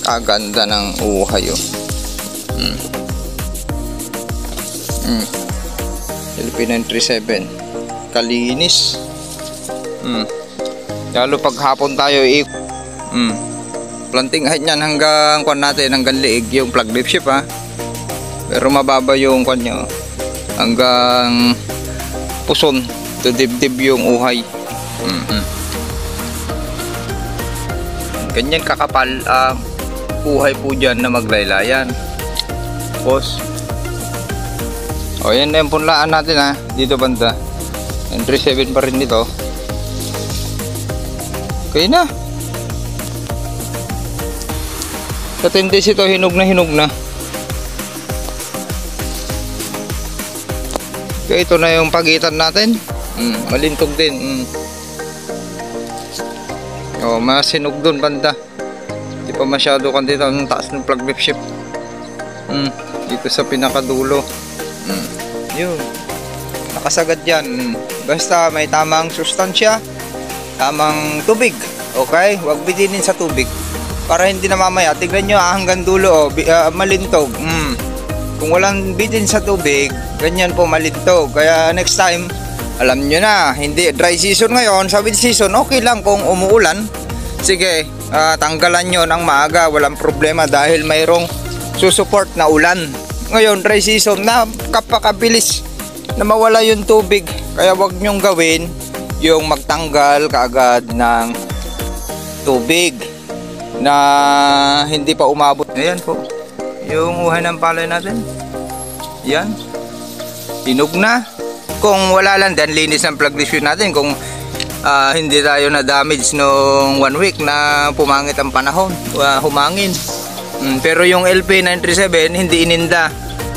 Kaganda ng uhay oh. LP937 kalinis. Lalo pag hapon tayo planting height niyan hanggang kwan natin, hanggang liig yung plug lip ship ha. Pero mababa yung kwan nyo hanggang puson to dibdib yung uhay. Ganyan kakapal ang uhay po dyan na maglaylayan. Tapos yan na yung punlaan natin ha, dito banda. 937 pa rin dito. Okay na. Sa tindis ito, hinog na. Okay, ito na yung pagitan natin. Malintog din. Mas hinog dun banda. Hindi pa masyado kan dito. Ang taas ng plug lip ship. Dito sa pinakadulo. Yun. Nakasagad yan. Basta may tamang sustansya, tamang tubig. Okay? Huwag bitinin sa tubig. Para hindi na mamaya. Tignan nyo hanggang dulo. Malintog. Kung walang bitin sa tubig, ganyan po malintog. Kaya next time, alam nyo na, hindi dry season ngayon. Sa wind season, okay lang kung umuulan. Sige, tanggalan nyo ng maaga. Walang problema dahil mayroong susuport na ulan. Ngayon, dry season, napakabilis na mawala yung tubig. Kaya wag nyong gawin yung magtanggal kaagad ng tubig na hindi pa umabot. Ayan po, yung uhay ng palay natin. Yan. Hinog na. Kung wala lang, then linis ng plug lip natin. Kung hindi tayo na damage nung 1 week na pumangit ang panahon, humangin. Pero yung LP937 hindi ininda.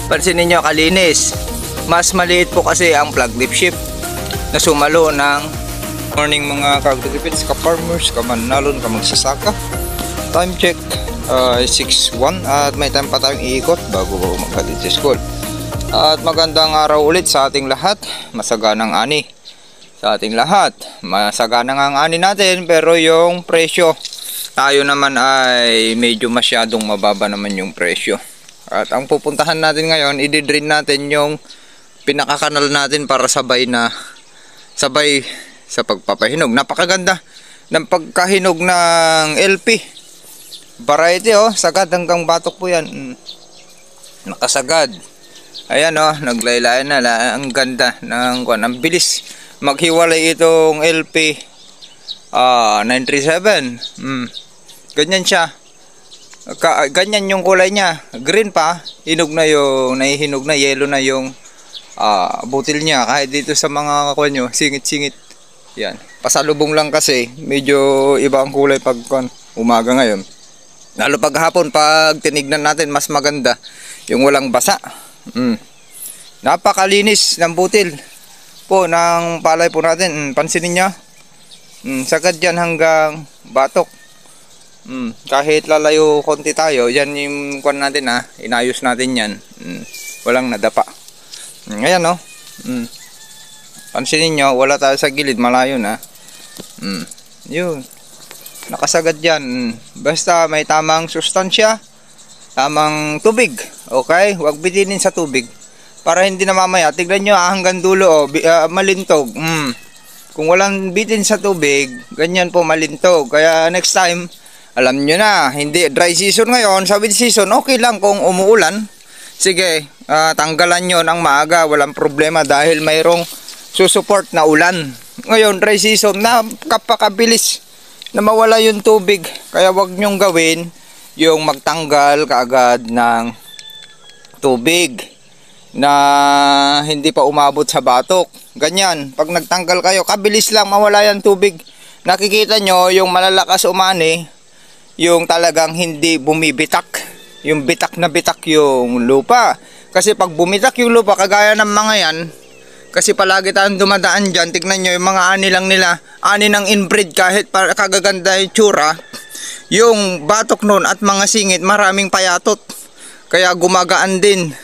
Pansinin nyo, kalinis. Mas maliit po kasi ang plug lip ship na sumalo ng morning mga ka-agricultors, ka-farmers, ka-manalon, ka-magsasaka. Time check 6:01 at may time pa tayong iikot bago maghatid sa school. At magandang araw ulit sa ating lahat. Masaganang ani sa ating lahat. Masaganang ang ani natin, pero yung presyo tayo naman ay medyo masyadong mababa naman yung presyo. At ang pupuntahan natin ngayon, i-drain natin yung pinakakanal natin para sabay sa pagpapahinog. Napakaganda ng pagkahinog ng LP variety sagad hanggang batok po yan. Nakasagad. Ayan naglaylayan na. Ang ganda ng ang bilis maghiwalay itong LP 937. Ganyan siya. Ganyan yung kulay niya. Green pa. Hinog na yung nahihinog na. Yellow na yung butil niya. Kahit dito sa mga kanyo, singit-singit. Yan. Pasalubong lang kasi. Medyo iba ang kulay pag umaga ngayon. Lalo pag hapon, pag tinignan natin, mas maganda yung walang basa. Napakalinis ng butil po ng palay po natin. Pansinin nyo. Sagad yan hanggang batok. Kahit lalayo konti tayo, yan yung kwan natin inayos natin yan. Walang nadapa. Ayan pansinin nyo, wala tayo sa gilid, malayo na. Yun. Nakasagad yan. Basta may tamang sustansya, tamang tubig. Okay? Huwag bitinin sa tubig. Para hindi na mamaya, tignan nyo hanggang dulo malintog. Kung walang bitin sa tubig, ganyan po malintog. Kaya next time, alam nyo na, hindi dry season ngayon. Sa wind season, okay lang kung umuulan. Sige, tanggalan nyo ng maaga. Walang problema dahil mayroong susuport na ulan. Ngayon, dry season, napakabilis na mawala yung tubig. Kaya wag nyong gawin yung magtanggal kaagad ng tubig na hindi pa umabot sa batok. Ganyan, pag nagtanggal kayo, kabilis lang mawala yung tubig. Nakikita nyo yung malalakas umani, yung talagang hindi bumibitak, yung bitak na bitak yung lupa. Kasi pag bumitak yung lupa, kagaya ng mga yan, kasi palagi tayong dumadaan dyan, tignan nyo yung mga ani lang nila, ani ng inbreed, kahit kagaganda yung tsura, yung batok nun at mga singit maraming payatot, kaya gumagaan din.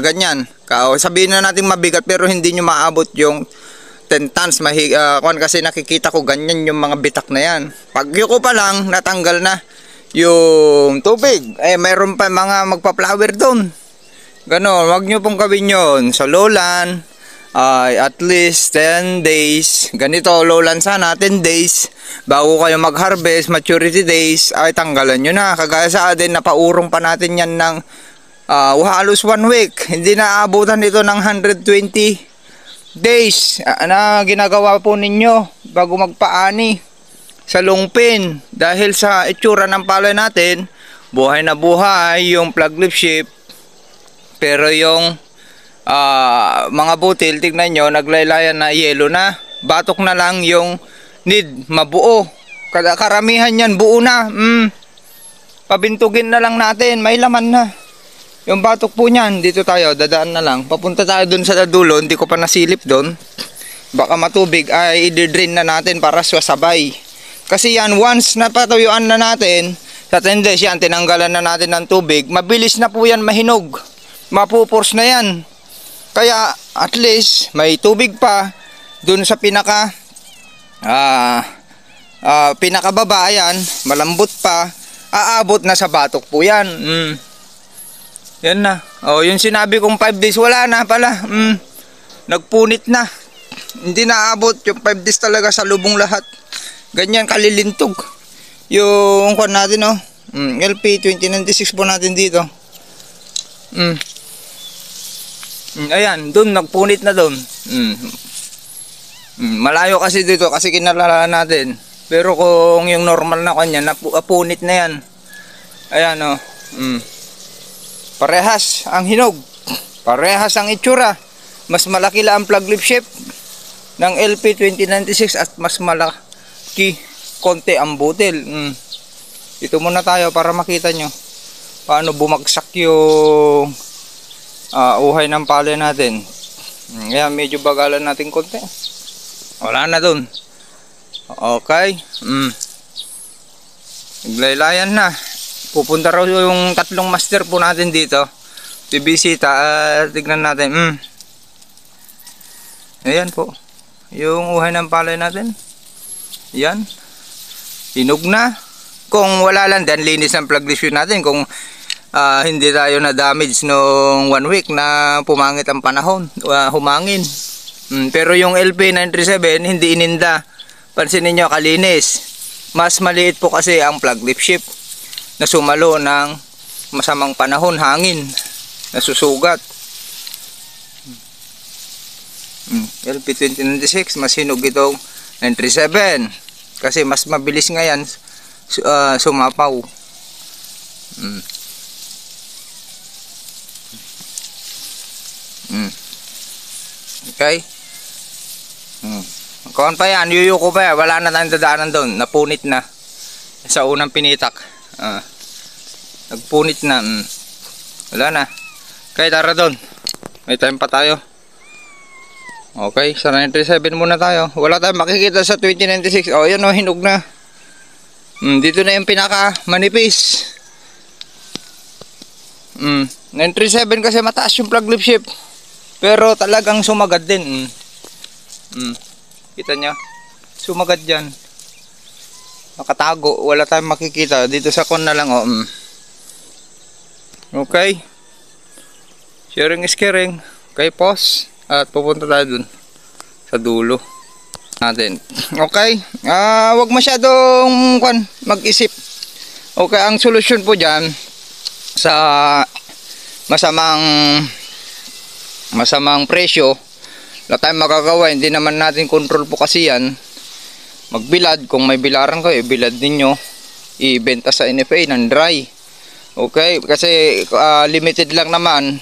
Ganyan, sabihin na natin mabigat pero hindi nyo maabot yung 10 tons. Kasi nakikita ko ganyan yung mga bitak na yan. Pag yuko pa lang, natanggal na yung tubig. Mayroon pa mga magpa-flower doon. Ganon, wag nyo pong gawin yun. Sa lowland, at least 10 days. Ganito, lowland sana, 10 days. Bago kayo mag-harvest, maturity days, ay tanggalan nyo na. Kagaya sa atin, napaurong pa natin yan ng halos 1 week. Hindi na aabutan ito ng 120 days na ginagawa po ninyo bago magpaani sa lungpin. Dahil sa itsura ng palay natin, buhay na buhay yung plug leaf sheep. Pero yung mga butil, tignan nyo, naglaylayan na, yellow na. Batok na lang yung need mabuo. Karamihan yan buo na. Pabintugin na lang natin, may laman na. Yung batok po niyan, dito tayo, dadaan na lang. Papunta tayo dun sa dulo, hindi ko pa nasilip dun. Baka matubig ay i-drain na natin para sabay. Kasi yan, once na patuyuan na natin, sa 10 days yan, tinanggalan na natin ng tubig, mabilis na po yan mahinog. Mapupors na yan. Kaya at least may tubig pa dun sa pinakababa, ayan, malambot pa, aabot na sa batok po yan. Yan na. Yung sinabi kong 5 days, wala na pala. Nagpunit na. Hindi na aabot yung 5 days talaga sa lubong lahat. Ganyan kalilintog yung kwan natin, LP 2096 po natin dito. Ayan, dun nagpunit na dun. Malayo kasi dito kasi kinalalaan natin. Pero kung yung normal na kanya, napunit na yan. Ayan, parehas ang hinog. Parehas ang itsura. Mas malaki lang ang plug leaf shape ng LP 2096 at mas malaki konti ang butil. Dito muna tayo para makita nyo paano bumagsak yung uhay ng palay natin. Ayan, medyo bagalan natin konti. Wala na dun. Okay. Naglaylayan na. Pupunta raw yung 3 master po natin dito. Bibisita at tignan natin. Ayan po. Yung uhay ng palay natin. Ayan. Hinog na. Kung wala lang, then linis ang plug leaf natin. Kung hindi tayo na damage nung 1 week na pumangit ang panahon, humangin. Pero yung LP 937 hindi ininda. Pansinin nyo, kalinis. Mas maliit po kasi ang plug leaf sheep na sumalo ng masamang panahon, hangin, nasusugat. LP 2096 mas hinog itong 937 kasi mas mabilis nga yan sumapaw. Okay. Kuhan pa yan, yuyuko pa yan. Wala na tayong dadaanan doon. Napunit na sa unang pinitak. Nagpunit na. Wala na. Okay, tara doon. May time pa tayo. Okay, sa 937 muna tayo. Wala tayong makikita sa 2096. Yan o, hinog na. Dito na yung pinaka manipis. 937 kasi mataas yung plug leaf shape. Pero talagang sumagad din. Kita nyo? Sumagad dyan. Nakatago. Wala tayong makikita. Dito sa kon na lang. Okay. Sharing is caring. Okay, pause. At pupunta tayo dun. Sa dulo natin. Okay. Wag masyadong mag-isip. Okay, ang solusyon po dyan sa masamang presyo, wala tayong magagawa, hindi naman natin control po kasi yan. Magbilad, kung may bilaran kayo, bilad ninyo, ibenta sa NFA ng dry. Okay, kasi limited lang naman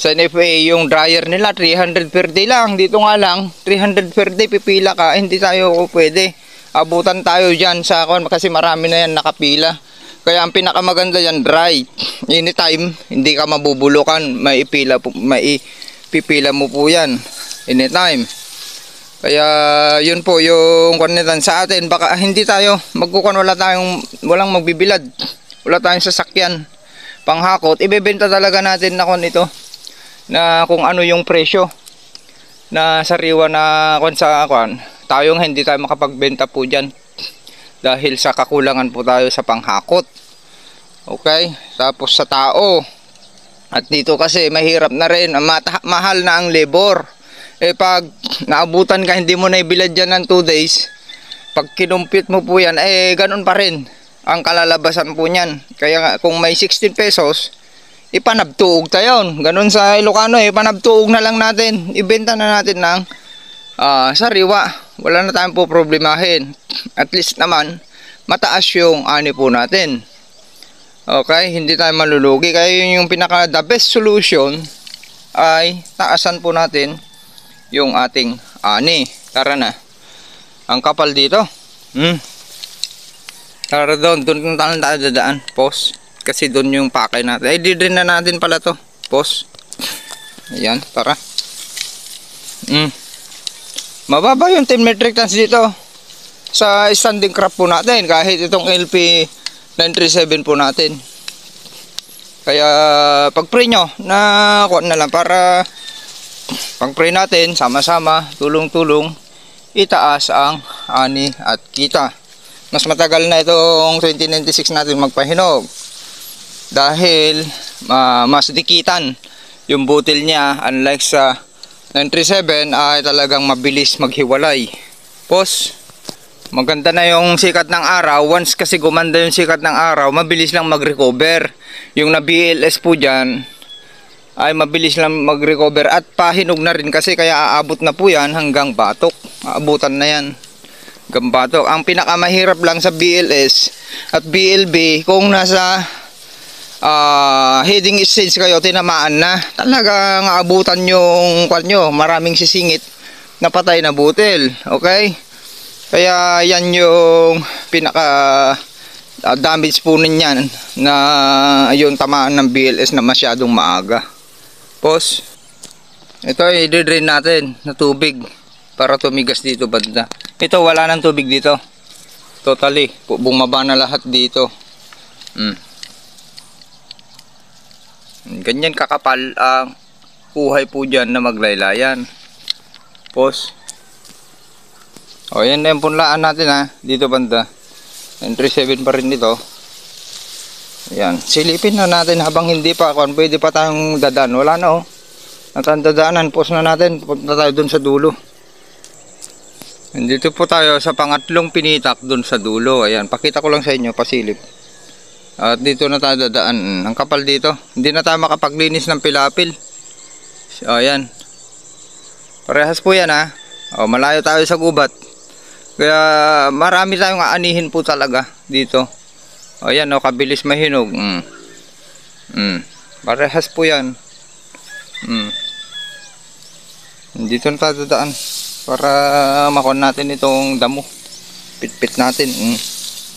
sa NFA yung dryer nila, 300 per day lang. Dito nga lang 300 per day, pipila ka, hindi tayo pwede. Abutan tayo dyan sa kasi marami na yan nakapila. Kaya ang pinakamaganda yan, dry. Anytime, hindi ka mabubulukan, maipipila mo po yan anytime. Kaya yun po yung kanitan sa atin. Baka hindi tayo walang magbibilad, wala tayong sasakyan panghakot. Ibebenta talaga natin na ito na kung ano yung presyo na sariwa na tayong hindi tayo makapagbenta po dyan dahil sa kakulangan po tayo sa panghakot. Okay? Tapos sa tao. At dito kasi mahirap na rin, mahal na ang labor. Pag naabutan ka, hindi mo na ibilad dyan ng 2 days, pag kinumpute mo po yan, ganun pa rin ang kalalabasan po niyan. Kaya nga, kung may 16 pesos, ipanabtuog tayo. Ganun sa Ilocano, ipanabtuog na lang natin. Ibenta na natin ng sariwa. Wala na tayong po problemahin. At least naman, mataas yung ani po natin. Okay, hindi tayo malulugi. Kaya yung pinaka the best solution ay taasan po natin yung ating ani. Tara na. Ang kapal dito. Tara doon tayo dadaan. Pause. Kasi doon yung pakay natin. Didrin na natin pala to. Pause. Ayan, tara. Mababa yung 10 metric tons dito sa standing crop po natin. Kahit itong LP 937 po natin. Kaya pag-pray nyo na kuha na lang para pag-pray natin sama-sama, tulong-tulong itaas ang ani at kita. Mas matagal na itong 2096 natin magpahinog dahil mas dikitan yung butil niya, unlike sa 937 ay talagang mabilis maghiwalay. Pause. Maganda na yung sikat ng araw. Once kasi gumanda yung sikat ng araw, mabilis lang mag-recover. Yung na BLS po dyan ay mabilis lang mag-recover at pahinog na rin kasi, kaya aabot na po yan hanggang batok. Aabutan na yan hanggang batok. Ang pinakamahirap lang sa BLS at BLB, kung nasa heading stage kayo, tinamaan na, talagang aabutan yung kanyo, maraming sisingit na patay na butil. Okay? Kaya yan yung pinaka damage po ninyan, na yung tamaan ng BLS na masyadong maaga. Pause. Ito ay i-drain natin na tubig para tumigas dito banda. Ito wala nang tubig dito. Totally. Bumaba na lahat dito. Ganyan kakapal ang buhay po dyan na maglaylayan. Pause. O yan na yung punlaan natin dito banda. 937 pa rin dito. Ayan, silipin na natin habang hindi pa pwede pa tayong dadaan. Wala na natandadaanan, pause na natin. Punta tayo dun sa dulo. Dito po tayo sa pangatlong pinitak dun sa dulo. Ayan, pakita ko lang sa inyo, pasilip. At dito na tayo dadaan. Ang kapal dito, hindi na tayo makapaglinis ng pilapil. Ayan, parehas po yan malayo tayo sa gubat. Kaya marami tayong aanihin po talaga dito. Ayan kabilis mahinog. Parehas po yan. Dito na tayo dadaan para makuha natin itong damo. Pitpit natin.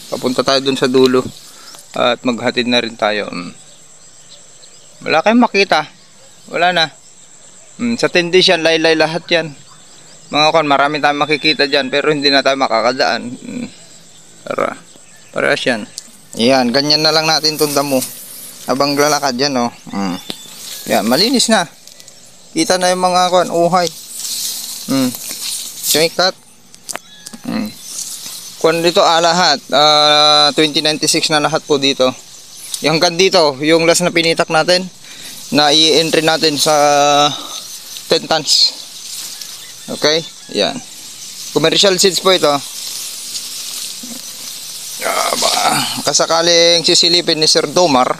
Papunta tayo dun sa dulo at maghatid na rin tayo. Wala kayong makita. Wala na. Sa tindis yan, laylay lahat yan. Mga kon, marami tayong makikita dyan pero hindi na tayo makakadaan. Parehas yan. Yan, ganyan na lang natin itong damo habang lalakad yan. Yan, malinis na. Kita na yung mga kon, uhay. Cut. Kon dito lahat 2096 na lahat po dito. Yung hanggang dito, yung last na pinitak natin na i-entry natin sa 10 tons. Okay, yan. Commercial seeds po ito. Kasakaling sisilipin ni Sir Domar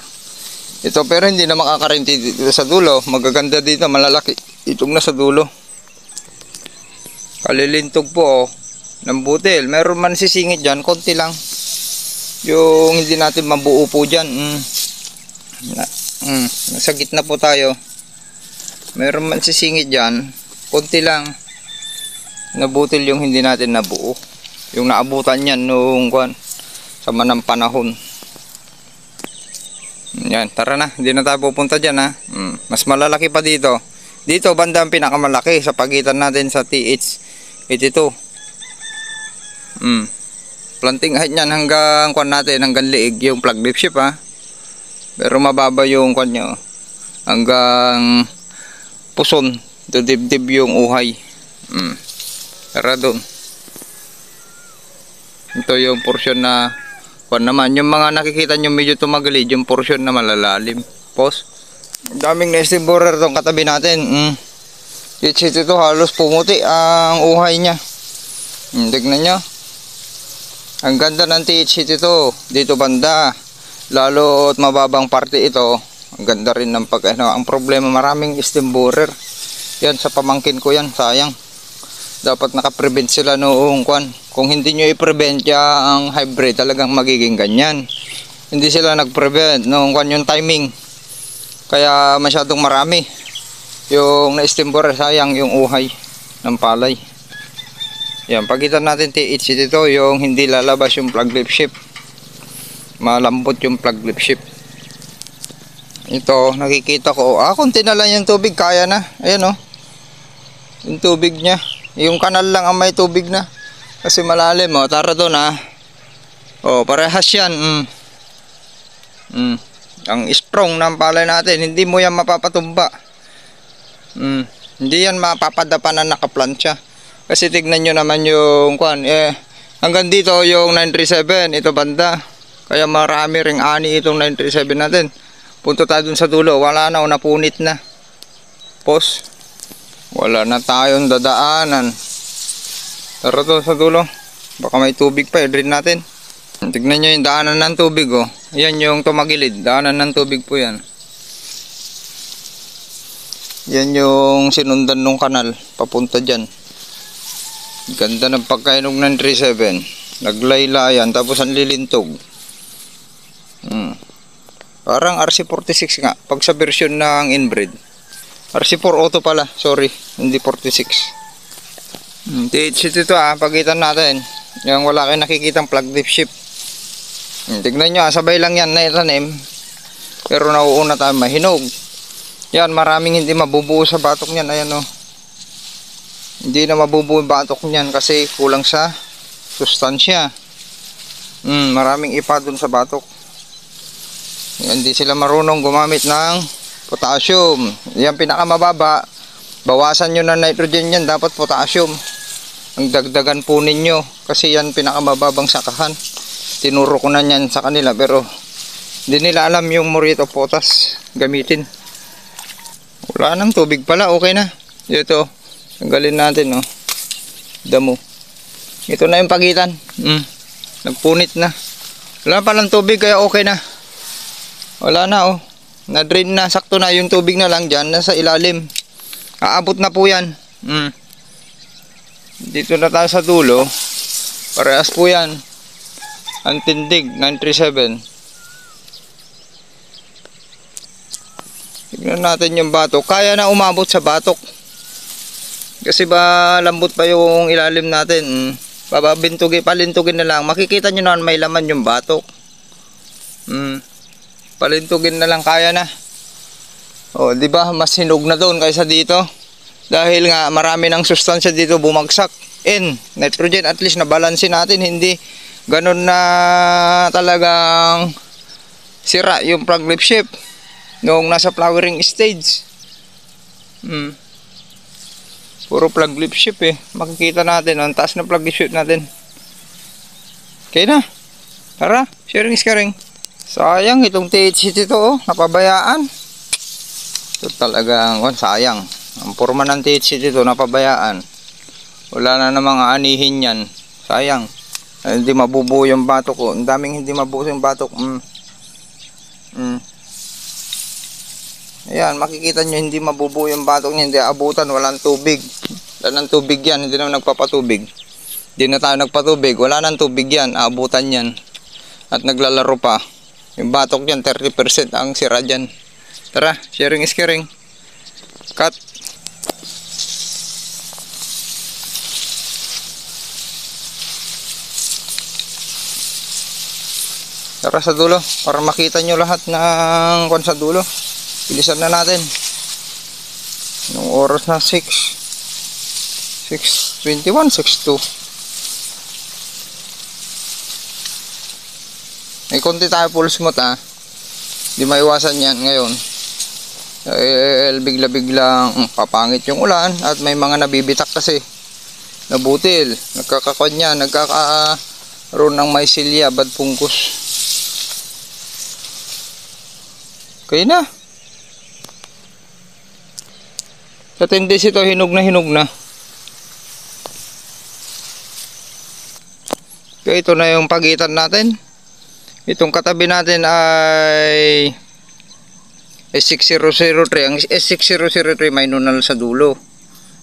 ito, pero hindi na makakarinti dito sa dulo. Magaganda dito, malalaki itong nasa dulo. Kalilintog po ng butil. Meron man sisingit dyan, konti lang yung hindi natin mabuo po dyan. Nasa gitna po tayo. Meron man sisingit dyan, konti lang nabutil yung hindi natin nabuo, yung naabutan yan nung sa manang panahon. Yan, tara na, hindi na tayo pupunta dyan mas malalaki pa dito. Dito banda ang pinakamalaki sa pagitan natin sa TH82. Planting height yan hanggang natin, hanggang liig yung plug leaf shape pero mababa yung nyo hanggang puson, dibdib yung uhay. Tara doon. Ito yung portion na Kung naman, yung mga nakikita nyo medyo tumagilid, yung portion na malalalim. Pos. Daming nesting borer tong katabi natin. Itsit ito, halos pumuti ang uhay niya. Tignan nyo. Ang ganda ng THC ito. Dito banda. Lalo at mababang parte ito. Ang ganda rin ng pag ano. Ang problema, maraming stem borer. Yan, sa pamangkin ko yan. Sayang. Dapat nakaprevent sila noong kwan. Kung hindi nyo i-prevent ang hybrid, talagang magiging ganyan. Hindi sila nag-prevent noong kwan yung timing. Kaya masyadong marami. Yung na-stem borer, sayang yung uhay ng palay. Yan, pagitan natin THC dito, yung hindi lalabas yung plug lip shift. Malambot yung plug lip shift. Ito, nakikita ko, konti na lang yung tubig, kaya na. Ayan oh. Yung tubig niya. Yung kanal lang ang may tubig na. Kasi malalim oh, tara doon Oh, parehas yan. Ang strong ng palay natin, hindi mo yan mapapatumba. Hindi yan mapapadapan na nakaplansya. Kasi tignan nyo naman yung kwan, hanggang dito yung 937, ito banda. Kaya marami ring ani itong 937 natin. Punto tayo dun sa dulo, wala na o napunit na. Pos, wala na tayong dadaanan. Tara to sa dulo, baka may tubig pa, i-drain natin. Tignan nyo yung daanan ng tubig oh. Yan yung tumagilid, daanan ng tubig po yan. Yan yung sinundan ng kanal, papunta dyan. Ganda ng pagkainog ng 37. Naglaylayan tapos ang lilintog. Parang RC46 nga pag sa version ng inbred. RC4 auto pala, sorry, hindi 46. THC ito pagitan natin. Yung wala kayo nakikitang plug dip shift. Tignan nyo sabay lang yan na itanim. Pero nauuna tayo mahinog. Yan, maraming hindi mabubuo sa batok niyan. Ayan oh. Hindi na mabubuo yung batok niyan kasi kulang sa sustansya. Maraming ipa dun sa batok. Hindi sila marunong gumamit ng potassium. Yan pinakamababa. Bawasan nyo ng nitrogen yan. Dapat potassium. Ang dagdagan po ninyo. Kasi yan pinakamababang sakahan. Tinuro ko na yan sa kanila. Pero hindi nila alam yung muriate of potash gamitin. Wala nang tubig pala. Okay na. Ito. Tanggalin natin oh. Damo. Ito na yung pagitan. Nagpunit na. Wala pa lang tubig kaya okay na. Wala na oh. Na-drain na. Sakto na yung tubig na lang dyan. Nasa ilalim. Aabot na po yan. Dito na tayo sa dulo. Parehas po yan. Ang tindig. 937. Tignan natin yung batok. Kaya na umabot sa batok. Kasi ba lambot pa yung ilalim natin. Palintugin na lang. Makikita nyo naman may laman yung batok. Palintugin na lang, kaya na. O, di ba mas hinog na doon kaysa dito? Dahil nga marami ng sustansya dito bumagsak. Nitrogen, at least na balance natin, hindi ganun na talagang sira yung plug lip shift noong nasa flowering stage. Puro plug lip shift makikita natin ang taas na plug lip shift natin. Okay na. Tara, sharing is caring. Sayang itong THC ito napabayaan. Ito talagang sayang. Ang forma ng THC ito napabayaan. Wala na namang aanihin yan. Sayang. Hindi mabubuo yung batok ko. Ang daming hindi mabuo yung batok. Ayan, makikita nyo hindi mabubuo yung batok niya. Hindi abutan, walang tubig. Wala ng tubig yan. Hindi naman nagpapatubig. Hindi na tayo nagpatubig. Wala ng tubig yan. Abutan yan. At naglalaro pa. Yung batok dyan, 30% ang sira dyan. Tara, sharing is caring. Cut. Tara sa dulo, para makita nyo lahat ng kwan sa dulo. Bilisan na natin. Nung oras na 6:21, 6:02. May konti tayo full smooth Di maiwasan yan ngayon. Bigla-biglang papangit yung ulan at may mga nabibitak kasi. Nabutil, nagkakakwan yan, Roon ang may silya, bad pungkus. Kaya na. Sa tindis ito, hinog na hinog na. Kaya ito na yung pagitan natin. Itong katabi natin ay S6003. Ang S6003 may nunal sa dulo.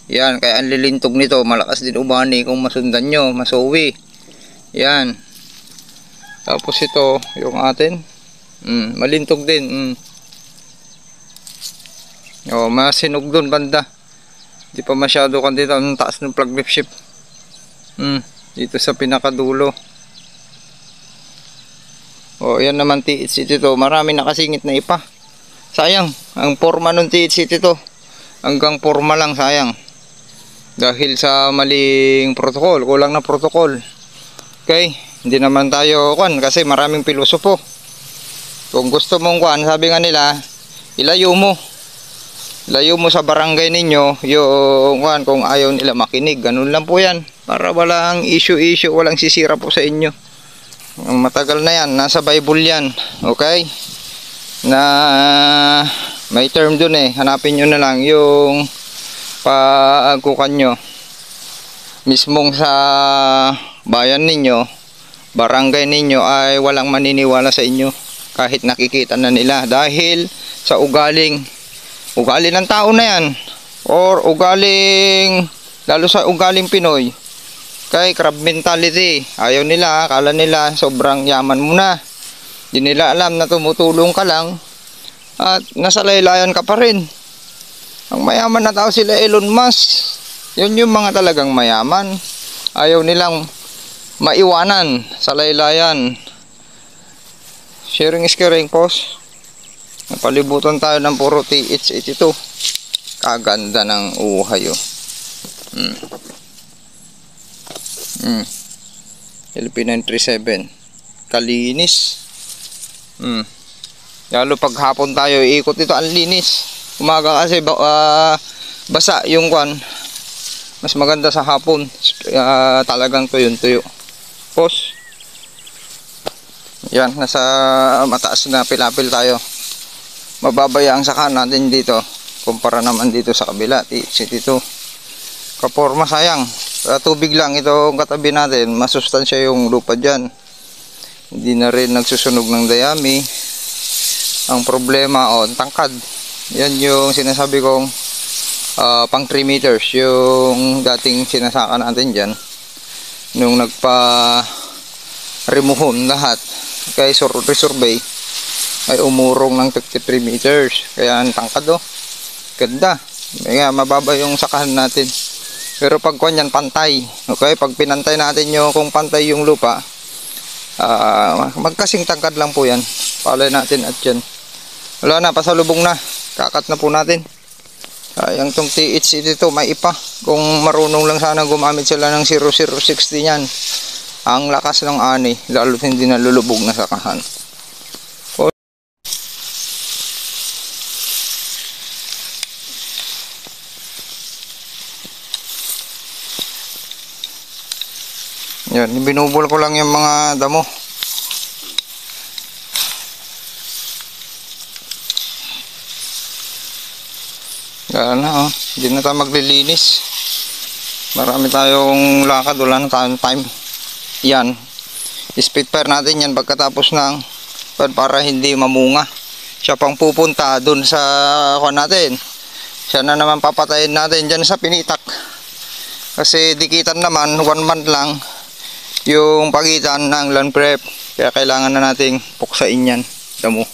Yan, kaya ang lilintog nito. Malakas din umani kung masundan nyo, masuwi. Yan. Tapos ito, yung atin. Malintog din. Masinog dun banda. Di pa masyado kan dito. Ang taas ng plug shift. Dito sa pinakadulo. Yan naman THCT to. Marami nakasingit na ipa. Sayang. Ang forma ng THCT to. Hanggang forma lang, sayang. Dahil sa maling protocol. Kulang na protocol. Okay. Hindi naman tayo kasi maraming pilosopo. Kung gusto mong sabi nga nila, ilayo mo. Ilayo mo sa barangay ninyo yung kung ayaw nila makinig. Ganun lang po yan. Para walang issue, walang sisira po sa inyo. Matagal na yan, nasa Bible yan. Okay? Na may term dun hanapin nyo na lang yung pagkukan nyo. Mismong sa bayan ninyo, barangay ninyo ay walang maniniwala sa inyo. Kahit nakikita na nila. Dahil sa ugali ng tao na yan. Or lalo sa ugaling Pinoy. Kay crab mentality. Ayaw nila, akala nila sobrang yaman mo na. Di nila alam na tumutulong ka lang at nasa laylayan ka pa rin. Ang mayaman na tao sila Elon Musk. Yun yung mga talagang mayaman. Ayaw nilang maiwanan sa laylayan. Sharing is caring, post. Napalibutan tayo ng puro TH82. Kaganda ng uhay. LP937 kalinis. Lalo pag hapon tayo iikot ito, ang linis. Umaga kasi basa yung mas maganda sa hapon. Talagang tuyo. Pos. Yan, nasa mataas na pilapil tayo. Mababaya ang saka natin dito kumpara naman dito sa kabila. TH82 kaporma, sayang. Tubig lang itong katabi natin, masustansya yung lupa dyan. Hindi na rin nagsusunog ng dayami. Ang problema, tangkad. Yan yung sinasabi kong pang 3 meters. Yung dating sinasaka natin dyan. Nung nagpa-remuhon lahat. Kaya resurvey ay umurong ng 53 meters. Kaya ang tangkad ganda. Kaya mababa yung sakahan natin. Pero pag yan pantay, okay, pag pinantay natin yung kung pantay yung lupa, magkasing tangkad lang po yan. Palay natin at yan. Wala na, pasalubong na. Kakat na po natin. Yung tong THC dito, may ipa. Kung marunong lang sana gumamit sila ng 0060 yan. Ang lakas ng ani, lalo hindi nalulubog na sakahan. Yan, binubol ko lang yung mga damo. Yan na, hindi na tayo maglilinis. Marami tayong lakad, wala na tayong time. Yan, speed fire natin yan pagkatapos ng para hindi mamunga. Siya pang pupunta dun sa natin. Siya na naman papatayin natin dyan sa pinitak. Kasi dikitan naman, 1 month lang yung pagitan ng land prep, kaya kailangan na nating puksain yan, damo.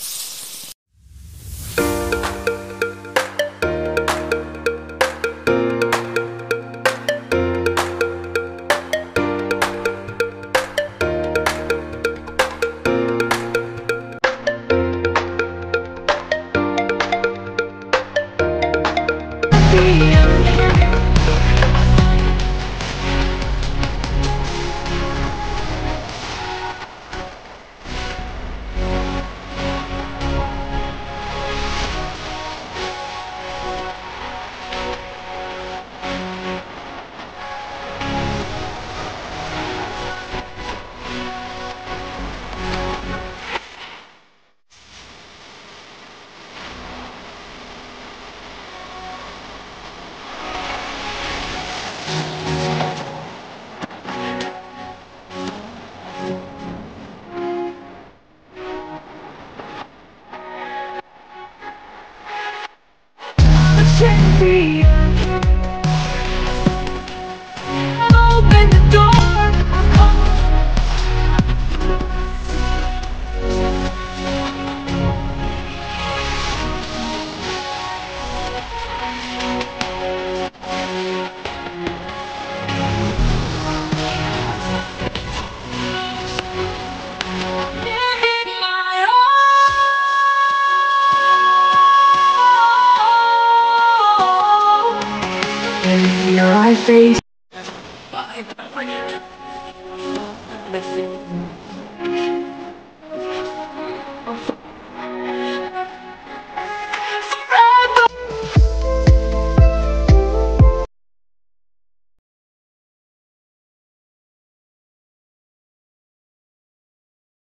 and free. Open the door. In my arms. And your eyes face